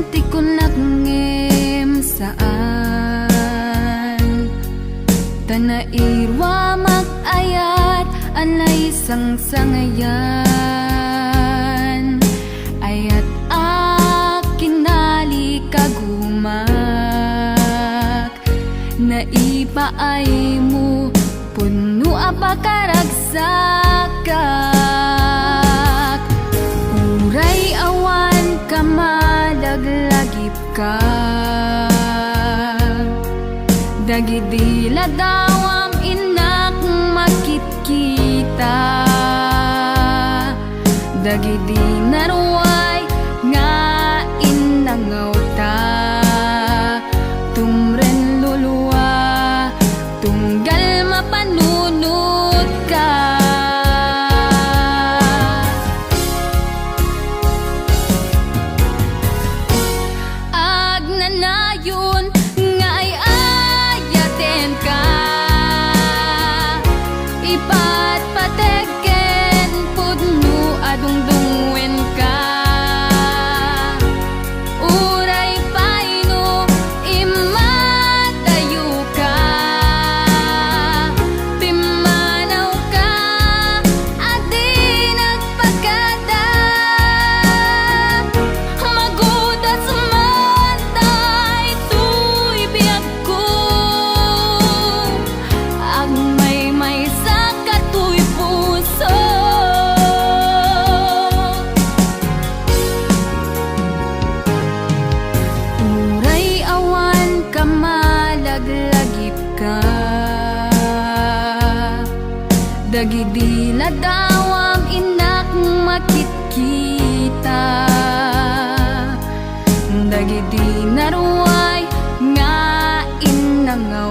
ti ko nagngem saan tanairwa mag-ayat anay sang-sangayan ayat akinali kagumak naipaay mo puno apakaragsak uray awan ka malaglagip ka dagidila dawam inak makitkita dagidi naruay nga inangaw ta tumren luluwa tunggal mapanunot ka agnanayon nga ay ayaten ka ipatpategen pudno adungdungwen ka uray paino imatayo ka pimanaw ka adi nagpagkada magudas man tay tuy biyag ko ang may sa katuy puso uray awan ka malaglagip ka dagidila dawam inak makitkita dagidi naruay nga inangaw